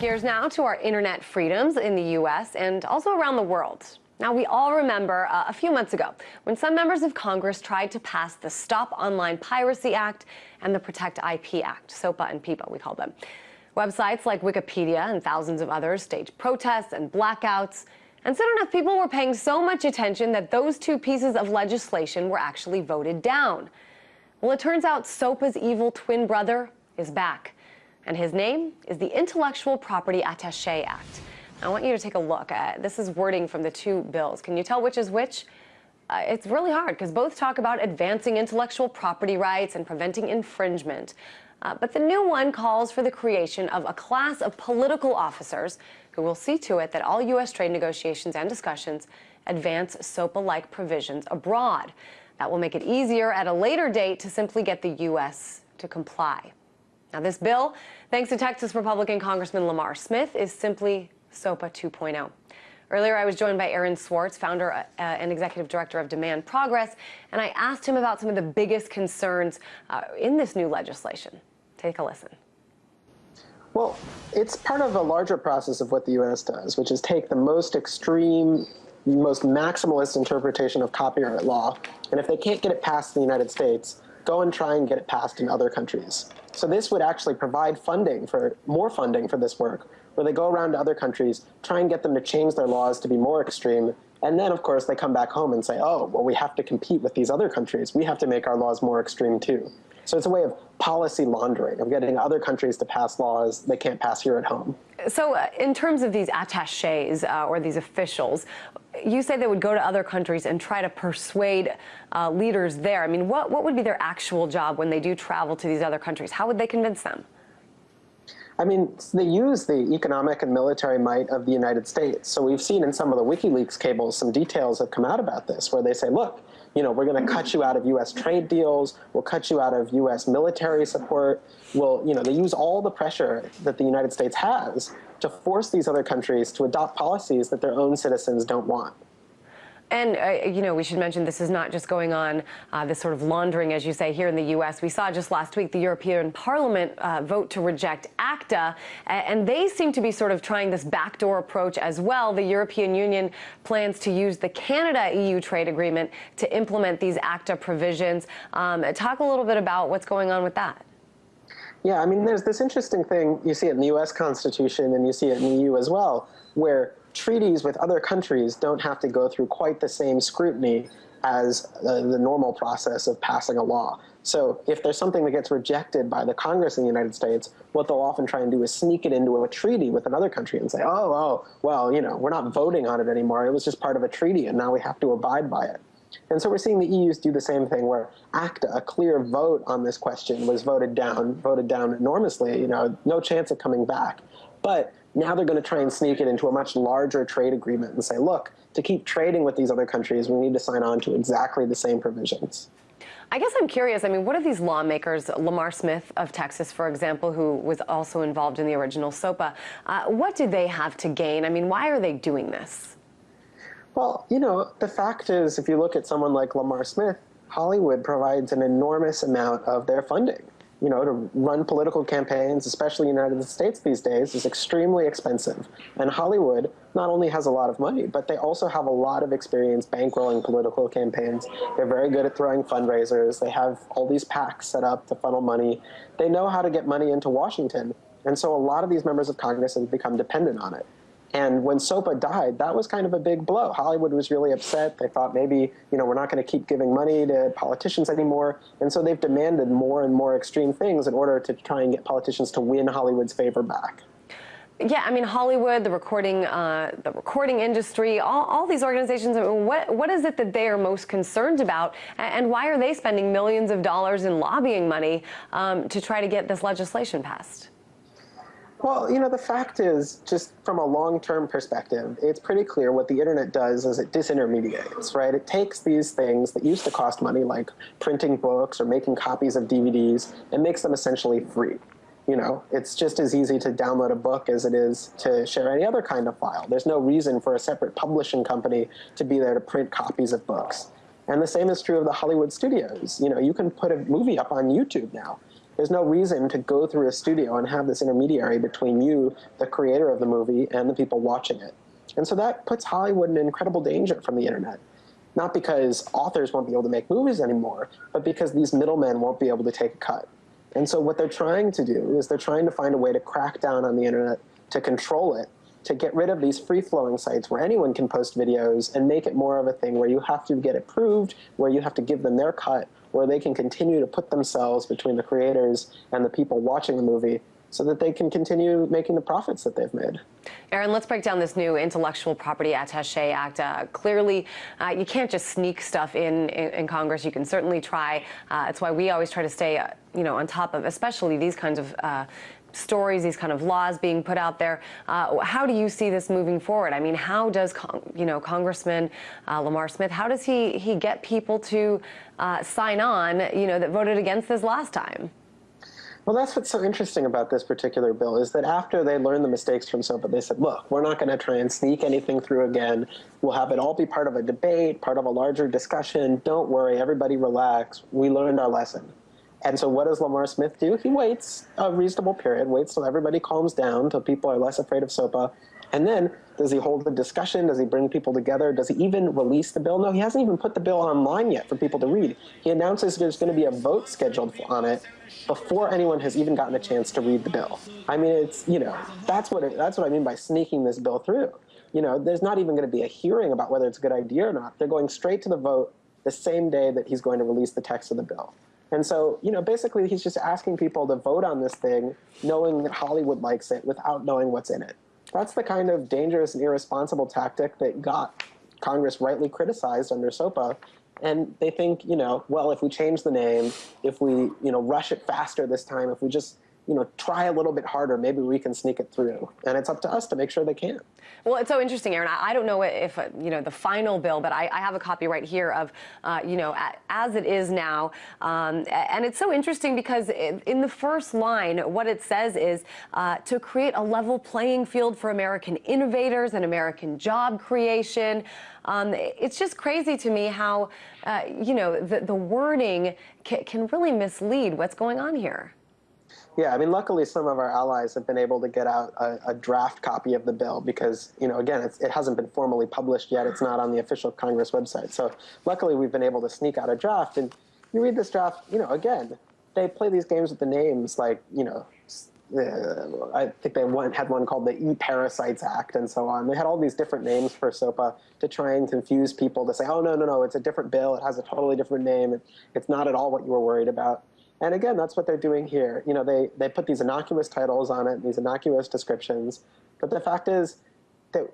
gears now to our internet freedoms in the U.S. and also around the world. Now, we all remember a few months ago when some members of Congress tried to pass the Stop Online Piracy Act and the Protect IP Act, SOPA and PIPA, we call them. Websites like Wikipedia and thousands of others staged protests and blackouts, and soon enough people were paying so much attention that those two pieces of legislation were actually voted down. Well, it turns out SOPA's evil twin brother is back, and his name is the Intellectual Property Attaché Act. I want you to take a look at this is wording from the two bills. Can you tell which is which? It's really hard because both talk about advancing intellectual property rights and preventing infringement. But the new one calls for the creation of a class of political officers who will see to it that all U.S. trade negotiations and discussions advance SOPA-like provisions abroad. That will make it easier at a later date to simply get the U.S. to comply. Now, this bill, thanks to Texas Republican Congressman Lamar Smith, is simply SOPA 2.0. Earlier, I was joined by Aaron Swartz, founder and executive director of Demand Progress, and I asked him about some of the biggest concerns in this new legislation. Take a listen. Well, it's part of a larger process of what the U.S. does, which is take the most extreme, most maximalist interpretation of copyright law, and if they can't get it passed in the United States, go and try and get it passed in other countries. So this would actually provide more funding for this work, where they go around to other countries, try and get them to change their laws to be more extreme, and then, of course, they come back home and say, oh, well, we have to compete with these other countries. We have to make our laws more extreme, too. So it's a way of policy laundering, of getting other countries to pass laws they can't pass here at home. So in terms of these attachés or these officials, you say they would go to other countries and try to persuade leaders there. I mean, what would be their actual job when they do travel to these other countries? How would they convince them? I mean, they use the economic and military might of the United States. So we've seen in some of the WikiLeaks cables some details have come out about this, where they say, look, you know, we're going to cut you out of U.S. trade deals. We'll cut you out of U.S. military support. We'll, you know, they use all the pressure that the United States has to force these other countries to adopt policies that their own citizens don't want. And, you know, we should mention this is not just going on, this sort of laundering, as you say, here in the U.S. We saw just last week the European Parliament vote to reject ACTA, and they seem to be sort of trying this backdoor approach as well. The European Union plans to use the Canada-EU trade agreement to implement these ACTA provisions. Talk a little bit about what's going on with that. Yeah, I mean, there's this interesting thing. You see it in the U.S. Constitution, and you see it in the EU as well, where treaties with other countries don't have to go through quite the same scrutiny as the normal process of passing a law. So if there's something that gets rejected by the Congress in the United States, what they'll often try and do is sneak it into a treaty with another country and say, oh, well, you know, we're not voting on it anymore. It was just part of a treaty, and now we have to abide by it. And so we're seeing the EUs do the same thing, where ACTA, a clear vote on this question, was voted down enormously, you know, no chance of coming back. But now they're going to try and sneak it into a much larger trade agreement and say, look, to keep trading with these other countries, we need to sign on to exactly the same provisions. I guess I'm curious, I mean, what are these lawmakers, Lamar Smith of Texas, for example, who was also involved in the original SOPA, what do they have to gain? I mean, why are they doing this? Well, you know, the fact is, if you look at someone like Lamar Smith, Hollywood provides an enormous amount of their funding. You know, to run political campaigns, especially in the United States these days, is extremely expensive. And Hollywood not only has a lot of money, but they also have a lot of experience bankrolling political campaigns. They're very good at throwing fundraisers. They have all these PACs set up to funnel money. They know how to get money into Washington. And so a lot of these members of Congress have become dependent on it. And when SOPA died, that was kind of a big blow. Hollywood was really upset. They thought maybe, you know, we're not going to keep giving money to politicians anymore. And so they've demanded more and more extreme things in order to try and get politicians to win Hollywood's favor back. Yeah, I mean, Hollywood, the recording industry, all these organizations, I mean, what is it that they are most concerned about? And why are they spending millions of dollars in lobbying money to try to get this legislation passed? Well, you know, the fact is, just from a long-term perspective, it's pretty clear what the internet does is it disintermediates, right? It takes these things that used to cost money, like printing books or making copies of DVDs, and makes them essentially free. You know, it's just as easy to download a book as it is to share any other kind of file. There's no reason for a separate publishing company to be there to print copies of books. And the same is true of the Hollywood studios. You know, you can put a movie up on YouTube now. There's no reason to go through a studio and have this intermediary between you, the creator of the movie, and the people watching it. And so that puts Hollywood in incredible danger from the internet. Not because authors won't be able to make movies anymore, but because these middlemen won't be able to take a cut. And so what they're trying to do is they're trying to find a way to crack down on the internet, to control it, to get rid of these free-flowing sites where anyone can post videos and make it more of a thing where you have to get approved, where you have to give them their cut, where they can continue to put themselves between the creators and the people watching the movie so that they can continue making the profits that they've made. Aaron, let's break down this new Intellectual Property Attaché Act. Clearly, you can't just sneak stuff in Congress. You can certainly try. It's why we always try to stay, on top of, especially these kinds of stories, these kind of laws being put out there. How do you see this moving forward? I mean, how does, Congressman Lamar Smith, how does he get people to sign on, that voted against this last time? Well, that's what's so interesting about this particular bill is that after they learned the mistakes from SOPA, they said, look, we're not going to try and sneak anything through again. We'll have it all be part of a debate, part of a larger discussion. Don't worry, everybody relax. We learned our lesson. And so what does Lamar Smith do? He waits a reasonable period, waits till everybody calms down, till people are less afraid of SOPA. And then does he hold the discussion? Does he bring people together? Does he even release the bill? No, he hasn't even put the bill online yet for people to read. He announces there's going to be a vote scheduled on it before anyone has even gotten a chance to read the bill. I mean, it's, that's what I mean by sneaking this bill through. There's not even going to be a hearing about whether it's a good idea or not. They're going straight to the vote the same day that he's going to release the text of the bill. And so, basically he's just asking people to vote on this thing knowing that Hollywood likes it without knowing what's in it. That's the kind of dangerous and irresponsible tactic that got Congress rightly criticized under SOPA. And they think, well, if we change the name, if we, rush it faster this time, if we just, try a little bit harder, maybe we can sneak it through. And it's up to us to make sure they can. Well, it's so interesting, Aaron. I don't know if, the final bill, but I have a copy right here of, as it is now. And it's so interesting because in the first line, what it says is to create a level playing field for American innovators and American job creation. It's just crazy to me how, the wording can really mislead what's going on here. Yeah, I mean, luckily some of our allies have been able to get out a draft copy of the bill because, again, it hasn't been formally published yet. It's not on the official Congress website. So luckily we've been able to sneak out a draft. And you read this draft, again, they play these games with the names like, I think they had one called the E-Parasites Act and so on. They had all these different names for SOPA to try and confuse people to say, oh, no, it's a different bill. It has a totally different name. It's not at all what you were worried about. And again, that's what they're doing here. They put these innocuous titles on it, these innocuous descriptions. But the fact is that,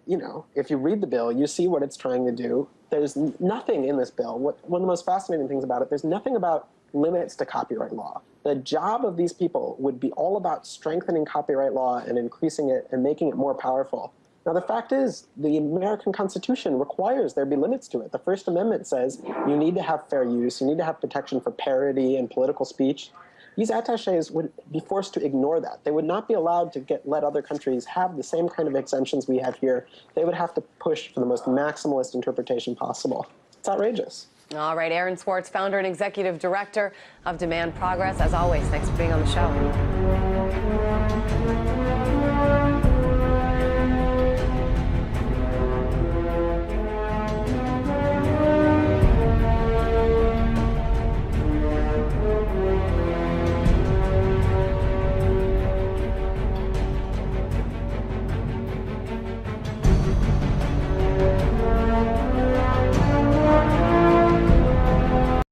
if you read the bill, you see what it's trying to do. There's nothing in this bill. One of the most fascinating things about it, there's nothing about limits to copyright law. The job of these people would be all about strengthening copyright law and increasing it and making it more powerful. Now, the fact is, the American Constitution requires there be limits to it. The First Amendment says you need to have fair use, you need to have protection for parody and political speech. These attachés would be forced to ignore that. They would not be allowed to let other countries have the same kind of exemptions we have here. They would have to push for the most maximalist interpretation possible. It's outrageous. All right, Aaron Swartz, founder and executive director of Demand Progress. As always, thanks for being on the show.